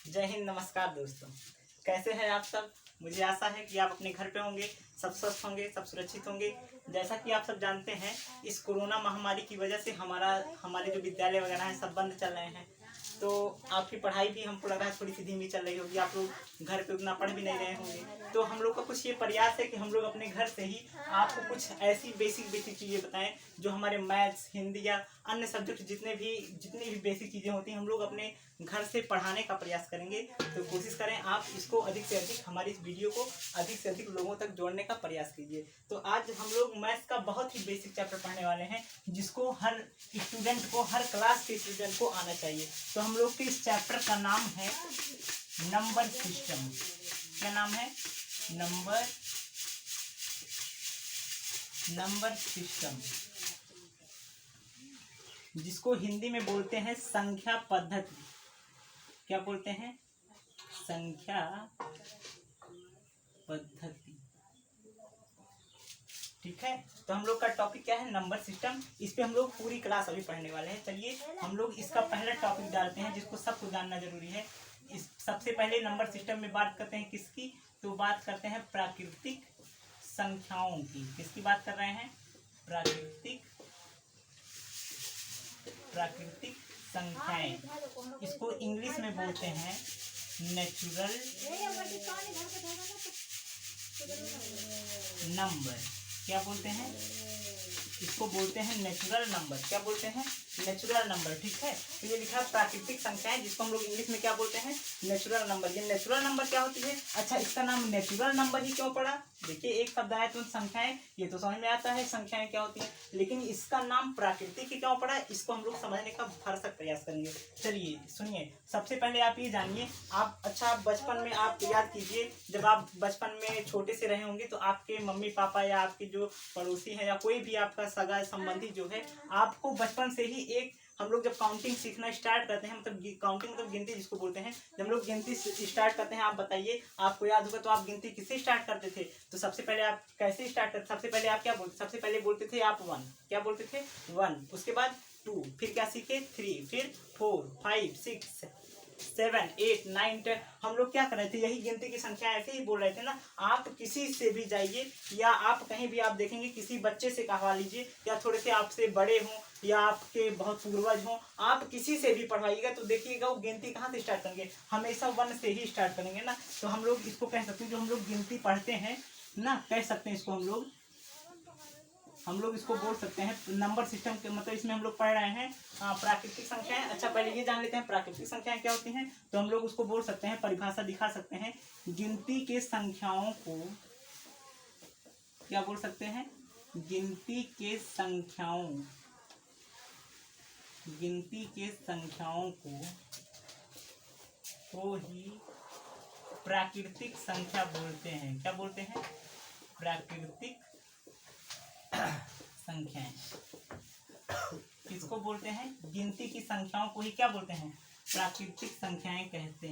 जय हिंद, नमस्कार दोस्तों। कैसे हैं आप सब? मुझे आशा है कि आप अपने घर पे होंगे, सब स्वस्थ होंगे, सब सुरक्षित होंगे। जैसा कि आप सब जानते हैं, इस कोरोना महामारी की वजह से हमारे जो विद्यालय वगैरह हैं सब बंद चल रहे हैं। तो आपकी पढ़ाई भी हमको लग रहा है थोड़ी सी धीमी चल रही होगी, आप लोग घर पे उतना पढ़ भी नहीं रहे होंगे। तो हम लोग का कुछ ये प्रयास है कि हम लोग अपने घर से ही आपको कुछ ऐसी बेसिक चीज़ें बताएं जो हमारे मैथ्स, हिंदी या अन्य सब्जेक्ट जितनी भी बेसिक चीज़ें होती हैं हम लोग अपने घर से पढ़ाने का प्रयास करेंगे। तो कोशिश करें आप इसको अधिक से अधिक, हमारी इस वीडियो को अधिक से अधिक लोगों तक जोड़ने का प्रयास कीजिए। तो आज हम लोग मैथ्स का बहुत ही बेसिक चैप्टर पढ़ने वाले हैं जिसको हर स्टूडेंट को, हर क्लास के स्टूडेंट को आना चाहिए। तो हम लोग के इस चैप्टर का नाम है नंबर सिस्टम। क्या नाम है? नंबर सिस्टम, जिसको हिंदी में बोलते हैं संख्या पद्धति। क्या बोलते हैं? संख्या पद्धति। ठीक है, तो हम लोग का टॉपिक क्या है? Number system. इस पे हम लोग पूरी क्लास अभी पढ़ने वाले हैं। चलिए हम लोग इसका पहला टॉपिक डालते हैं जिसको सबको जानना जरूरी है। इस सबसे पहले नंबर सिस्टम में बात करते हैं किसकी? तो बात करते हैं प्राकृतिक संख्याओं की। किसकी बात कर रहे हैं? प्राकृतिक संख्याएं। इसको इंग्लिश में बोलते हैं नेचुरल नंबर। क्या बोलते हैं? इसको बोलते हैं नेचुरल नंबर। क्या बोलते हैं? Natural number. ठीक है, तो ये लिखा प्राकृतिक संख्याएं जिसको हम लोग इंग्लिश में क्या बोलते हैं? Natural number. ये नेचुरल नंबर क्या होती है? अच्छा, इसका नाम नेचुरल नंबर ही क्यों पड़ा? देखिए, एक शब्द आया तो संख्याएं, ये तो समझ में आता है संख्याएं क्या होती हैं, लेकिन इसका नाम प्राकृतिक क्यों पड़ा? इसको हम लोग समझने का भरसक प्रयास करेंगे। चलिए सुनिए, सबसे पहले आप ये जानिए, आप बचपन में आप याद कीजिए, जब आप बचपन में छोटे से रहे होंगे तो आपके मम्मी पापा या आपके जो पड़ोसी है या कोई भी आपका सगा संबंधी जो है, आपको बचपन से ही एक, हम लोग जब काउंटिंग सीखना स्टार्ट करते हैं, मतलब काउंटिंग मतलब गिनती जिसको बोलते हैं, जब हम लोग गिनती स्टार्ट करते हैं, आप बताइए, आपको याद होगा तो आप गिनती किससे स्टार्ट करते थे? तो सबसे पहले आप कैसे स्टार्ट करते? सबसे पहले आप क्या बोलते? सबसे पहले बोलते थे आप 1। क्या बोलते थे? 1। उसके बाद 2, फिर क्या सीखे? 3, फिर 4, 5, 6, 7, 8, 9, 10। हम लोग क्या कर रहे थे? यही गिनती की संख्या ऐसे ही बोल रहे थे ना। आप किसी से भी जाइए या आप कहीं भी आप देखेंगे, किसी बच्चे से कहवा लीजिए या थोड़े से आपसे बड़े हों या आपके बहुत पूर्वज हों, आप किसी से भी पढ़वाइएगा तो देखिएगा वो गिनती कहाँ से स्टार्ट करेंगे? हमेशा 1 से ही स्टार्ट करेंगे ना। तो हम लोग इसको कह सकते हैं, जो हम लोग गिनती पढ़ते हैं ना, कह सकते हैं इसको हम लोग इसको बोल सकते हैं नंबर सिस्टम के, मतलब इसमें हम लोग पढ़ रहे हैं प्राकृतिक संख्याएं। अच्छा, पहले ये जान लेते हैं प्राकृतिक संख्याएं क्या होती हैं। तो हम लोग उसको बोल सकते हैं, परिभाषा दिखा सकते हैं, गिनती के संख्याओं को क्या बोल सकते हैं? गिनती के संख्याओं को ही प्राकृतिक संख्या बोलते हैं। क्या बोलते हैं? प्राकृतिक संख्याएं। किसको बोलते हैं? गिनती की संख्याओं को ही क्या बोलते हैं? प्राकृतिक संख्याएं कहते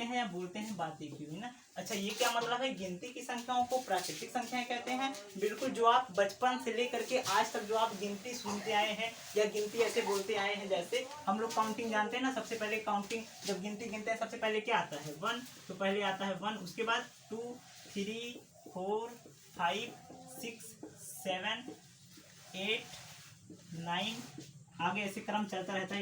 हैं या बोलते हैं, बात एक ही हुई ना। अच्छा, ये क्या मतलब है? गिनती की संख्याओं को प्राकृतिक संख्याएं कहते हैं। बिल्कुल, जो आप बचपन से लेकर के आज तक जो आप गिनती सुनते आए हैं या गिनती ऐसे बोलते आए हैं, जैसे हम लोग काउंटिंग जानते हैं ना, सबसे पहले काउंटिंग जब गिनती गिनते हैं सबसे पहले क्या आता है? 1। तो पहले आता है 1, उसके बाद 2, 3, 4, 5, 6, 7, 8, 9, आगे ऐसे क्रम चलता रहता है।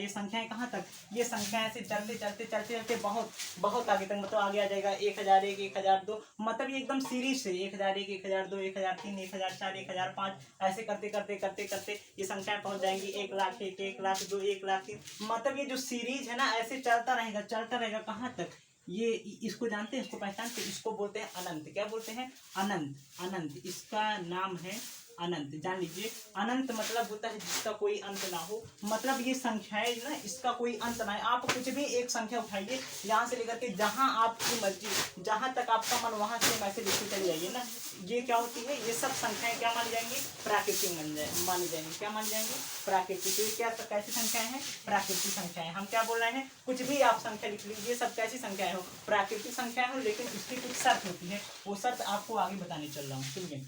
ये संख्याएं कहाँ तक? ये संख्याएं ऐसे चलते बहुत आगे तक, मतलब आगे आ जाएगा 1001, 1002, मतलब ये एकदम सीरीज से 1001, 1002, 1003, 1004, 1005, ऐसे करते ये संख्याएं पहुंच जाएंगी 1,01,000, 1,02,000, 1,03,000। मतलब ये जो सीरीज है ना, ऐसे चलता रहेगा कहाँ तक? ये इसको जानते हैं, इसको पहचानते हैं, इसको बोलते हैं अनंत। क्या बोलते हैं? अनंत। इसका नाम है अनंत। जान लीजिए, अनंत मतलब होता है जिसका कोई अंत ना हो। मतलब ये संख्याएं ना, इसका कोई अंत ना है। आप कुछ भी एक संख्या उठाइए, यहाँ से लेकर के जहाँ आपकी मर्जी, जहाँ तक आपका मन, वहाँ से मैसेज लिखते चले जाइए ना। ये क्या होती है? ये सब संख्याएं क्या मानी जाएंगी? प्राकृतिक मानी जाएंगी। क्या मानी जाएंगी? प्राकृतिक। ये क्या कैसी संख्याएं हैं? प्राकृतिक संख्याएं। हम क्या बोल रहे हैं? कुछ भी आप संख्या लिख लीजिए, सब कैसी संख्याएं हो? प्राकृतिक संख्याएं हो, लेकिन उसकी कुछ शर्त होती है। वो शर्त आपको आगे बताने चल रहा हूँ। सुनिए,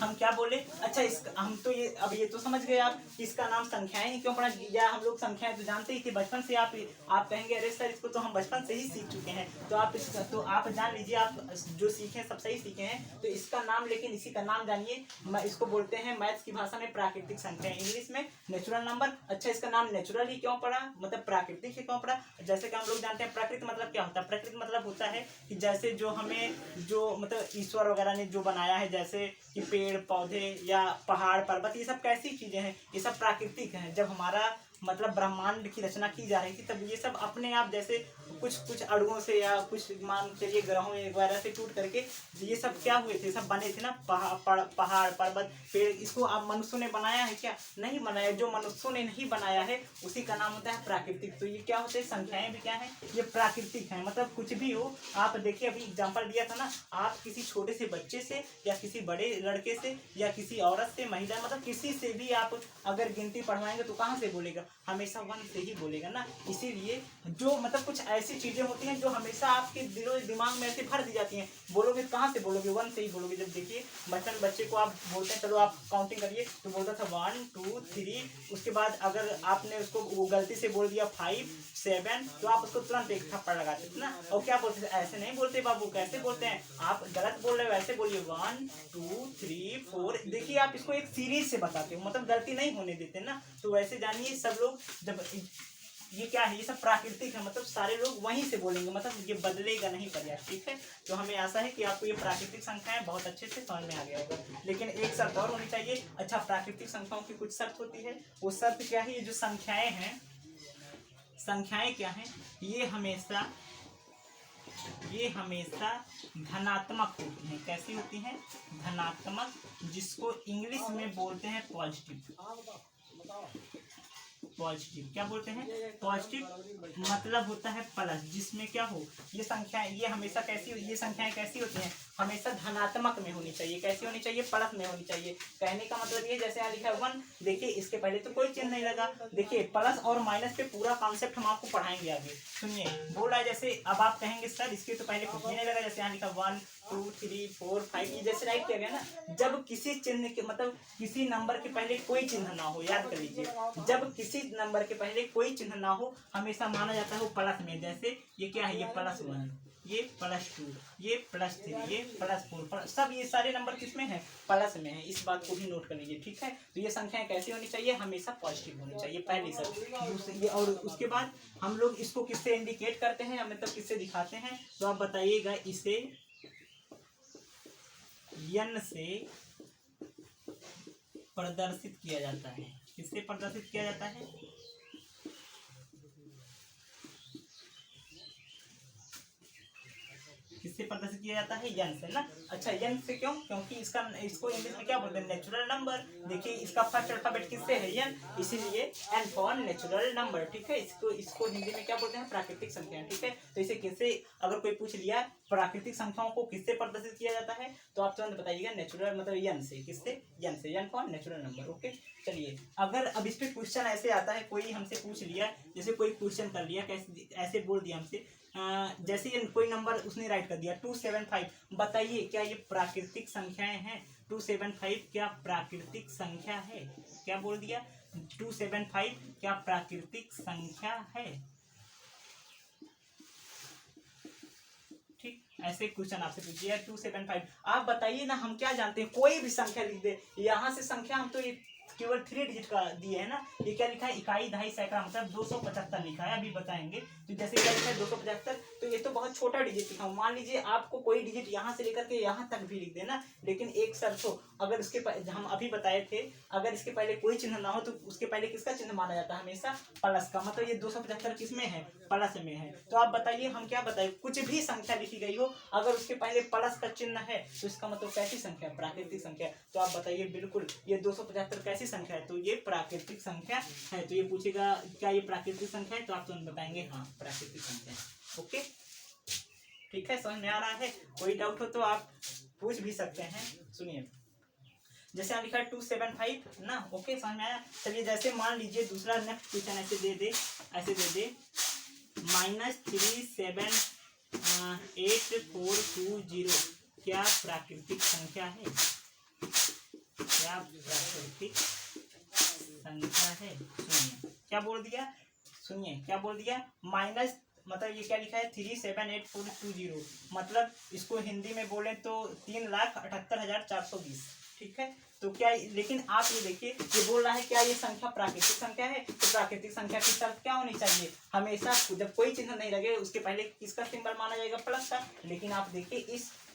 हम क्या बोले, अच्छा इसका हम तो ये अब ये तो समझ गए आप इसका नाम संख्याएं ही क्यों पढ़ा, या हम लोग संख्याएं तो जानते ही थे बचपन से। आप कहेंगे अरे सर इसको तो हम बचपन से ही सीख चुके हैं, तो आप जान लीजिए, आप जो सीखे सब सही सीखे हैं। तो इसका नाम, लेकिन इसी का नाम जानिए, इसको बोलते हैं मैथ्स की भाषा में प्राकृतिक संख्या, इंग्लिश में नेचुरल नंबर। अच्छा इसका नाम नेचुरल ही क्यों पड़ा, मतलब प्राकृतिक ही क्यों पड़ा? जैसे कि हम लोग जानते हैं प्रकृति मतलब क्या होता है, प्रकृति मतलब होता है कि जैसे जो हमें जो मतलब ईश्वर वगैरह ने जो बनाया है, जैसे कि पेड़ पौधे या पहाड़ पर्वत, ये सब कैसी चीजें हैं, ये सब प्राकृतिक हैं। जब हमारा मतलब ब्रह्मांड की रचना की जा रही थी तब ये सब अपने आप जैसे कुछ अणुओं से या कुछ मान चलिए ग्रहों वगैरह से टूट करके ये सब क्या हुए थे, सब बने थे ना, पहाड़ पर्वत पेड़। इसको आप मनुष्यों ने बनाया है क्या? नहीं बनाया। जो मनुष्यों ने नहीं बनाया है उसी का नाम होता है प्राकृतिक। तो ये क्या होते हैं, संख्याएं भी क्या है, ये प्राकृतिक है। मतलब कुछ भी हो, आप देखिए अभी एग्जाम्पल दिया था ना, आप किसी छोटे से बच्चे से या किसी बड़े लड़के से या किसी औरत से, महिला, मतलब किसी से भी आप अगर गिनती पढ़वाएंगे तो कहाँ से बोलेगा, हमेशा 1 से ही बोलेगा ना। इसीलिए जो मतलब कुछ ऐसी चीजें होती हैं जो हमेशा आपके दिलो दिमाग में ऐसे भर दी जाती हैं, बोलोगे कहाँ से बोलोगे, 1 से ही बोलोगे। जब देखिए बच्चे को आप बोलते हैं चलो आप काउंटिंग करिए, तो बोलता था 1 2 3, उसके बाद अगर आपने उसको वो गलती से बोल दिया 5 7, तो आप उसको तुरंत एक थप्पड़ लगाते थे ना। और क्या बोलते थे, ऐसे नहीं बोलते बाबू, कैसे बोलते हैं, आप गलत बोल रहे हो, ऐसे बोलिए 1 2 3 4। देखिए आप इसको एक सीरीज से बताते हो, मतलब गलती नहीं होने देते ना। तो वैसे जानिए सब लोग जब ये क्या है, ये सब प्राकृतिक है, मतलब सारे लोग वहीं से बोलेंगे, मतलब ये बदलेगा नहीं प्रयास, ठीक है। तो हमें आशा है कि आपको ये प्राकृतिक संख्याएं बहुत अच्छे से समझ में आ गया होगा। लेकिन एक शर्त और होनी चाहिए। अच्छा प्राकृतिक संख्याओं की कुछ शर्त होती है, वो शर्त क्या है, ये जो संख्याएं हैं, संख्याएं क्या हैं, ये हमेशा धनात्मक होती हैं। कैसी होती हैं, धनात्मक, जिसको इंग्लिश में बोलते हैं पॉजिटिव। पॉजिटिव क्या बोलते हैं, पॉजिटिव मतलब होता है प्लस, जिसमें क्या हो, ये संख्या, ये हमेशा कैसी, ये संख्याएं कैसी होती हैं, हमेशा धनात्मक में होनी चाहिए। कैसी होनी चाहिए, प्लस में होनी चाहिए। कहने का मतलब ये, जैसे यहाँ लिखा है 1, देखिए इसके पहले तो कोई चिन्ह नहीं लगा। देखिए प्लस और माइनस पे पूरा कॉन्सेप्ट हम आपको पढ़ाएंगे आगे। सुनिए बोल रहा है, जैसे अब आप कहेंगे सर इसके तो पहले कुछ नहीं लगा, जैसे यहाँ लिखा 1 2 3 4 5, ये जैसे राइट किया गया ना। जब किसी चिन्ह के मतलब किसी नंबर के पहले कोई चिन्ह ना हो, याद कर लीजिए, जब किसी नंबर के पहले कोई चिन्ह ना हो हमेशा माना जाता है वो प्लस में। जैसे ये क्या है, ये +1, ये +2, ये +3, ये +4, सब ये सारे नंबर किसमें है, प्लस में है। इस बात को भी नोट कर लीजिए, ठीक है। तो ये संख्याएं कैसी होनी चाहिए, हमेशा पॉजिटिव होनी चाहिए, पहली सब। दूसरी और उसके बाद हम लोग इसको किससे इंडिकेट करते हैं, मतलब किससे दिखाते हैं, तो आप बताइएगा। इसे n से प्रदर्शित किया जाता है। किससे प्रदर्शित किया जाता है, किससे प्रदर्शित किया जाता है, n से ना। अच्छा n से क्यों, क्योंकि इसको इंग्लिश में क्या बोलते हैं, नेचुरल नंबर। देखिए इसका फर्स्ट अल्फाबेट किससे है, n, इसीलिए n फॉर नेचुरल नंबर, ठीक है। इसको हिंदी में क्या बोलते हैं, प्राकृतिक संख्या, ठीक है। तो इसे किससे, अगर कोई पूछ लिया प्राकृतिक संख्याओं को किससे प्रदर्शित किया जाता है, तो आप तुरंत बताइएगा नेचुरल, मतलब n से। किससे, n से, n for natural number, okay. चलिए अगर अब इस पे क्वेश्चन ऐसे आता है, कोई हमसे पूछ लिया, जैसे कोई क्वेश्चन कर लिया, कैसे ऐसे बोल दिया हमसे, जैसे कोई नंबर उसने राइट कर दिया 275, बताइए क्या ये प्राकृतिक संख्याएं हैं, 275 क्या प्राकृतिक संख्या है, क्या बोल दिया, 275 क्या प्राकृतिक संख्या है, ठीक। ऐसे क्वेश्चन आपसे पूछिए 275, आप बताइए ना, हम क्या जानते हैं, कोई भी संख्या लिख दे, यहाँ से संख्या हम तो ये केवल 3 डिजिट का दिए है ना। ये क्या लिखा है, इकाई दहाई सैकड़ा, मतलब 275 लिखा है, अभी बताएंगे। तो जैसे क्या लिखा है 275, तो ये तो बहुत छोटा डिजिट लिखा हूँ। मान लीजिए आपको कोई डिजिट यहाँ से लेकर के यहाँ तक भी लिख देना, लेकिन एक शर्त हो, अगर उसके हम अभी बताए थे, अगर इसके पहले कोई चिन्ह ना हो तो उसके पहले किसका चिन्ह माना जाता है, हमेशा प्लस का। मतलब ये 275 किसमें है, प्लस में है। तो आप बताइए, हम क्या बताए, कुछ भी संख्या लिखी गई हो अगर उसके पहले प्लस का चिन्ह है तो इसका मतलब कैसी संख्या, प्राकृतिक संख्या। तो आप बताइए बिल्कुल, ये 275 कैसी संख्या है, तो ये प्राकृतिक संख्या है। तो ये पूछेगा क्या ये प्राकृतिक संख्या है, तो आप तुरंत बताएंगे हाँ प्राकृतिक संख्या है, ओके। ठीक है, समझ में आ रहा है, कोई डाउट हो तो आप पूछ भी सकते हैं। सुनिए जैसे यहाँ लिखा है 275 ना, ओके समझ में आया। चलिए जैसे मान लीजिए दूसरा नेक्स्ट क्वेश्चन ऐसे दे दे -378 420 क्या प्राकृतिक संख्या है, क्या प्राकृतिक संख्या है? सुनिए क्या बोल दिया, सुनिए क्या बोल दिया, माइनस मतलब ये क्या लिखा है 378420, मतलब इसको हिंदी में बोले तो 3,78,420। ठीक है, तो क्या, लेकिन आप ये देखिए ये बोल रहा है क्या ये संख्या प्राकृतिक संख्या है, तो प्राकृतिक संख्या की शर्त क्या होनी चाहिए, हमेशा जब कोई चिन्ह नहीं लगे उसके पहले किसका सिंबल माना जाएगा, प्लस का। लेकिन आप देखिए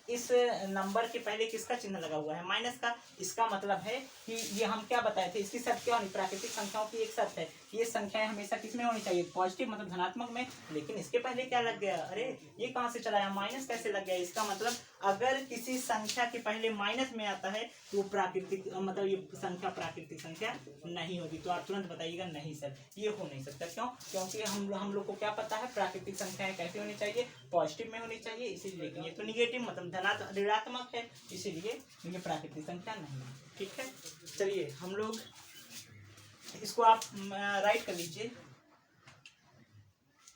इस नंबर के पहले किसका चिन्ह लगा हुआ है, माइनस का। इसका मतलब है कि ये हम क्या बताए थे, इसकी शर्त क्या होनी, प्राकृतिक संख्याओं की एक शर्त है, ये संख्याएं हमेशा किसमें होनी चाहिए, पॉजिटिव मतलब धनात्मक में। लेकिन इसके पहले क्या लग गया, अरे ये कहाँ से चला आया, माइनस कैसे लग गया। इसका मतलब अगर किसी संख्या के पहले माइनस में आता है तो प्राकृतिक मतलब ये संख्या प्राकृतिक संख्या नहीं होगी। तो आप तुरंत बताइएगा नहीं सर ये हो नहीं सकता। क्यों, क्योंकि हम लोग को क्या पता है प्राकृतिक संख्याएं कैसे होनी चाहिए, पॉजिटिव में होनी चाहिए, इसीलिए। लेकिन ये तो निगेटिव मतलब ऋणात्मक है, इसीलिए ये प्राकृतिक संख्या नहीं है। ठीक है, चलिए हम लोग इसको आप राइट कर लीजिए।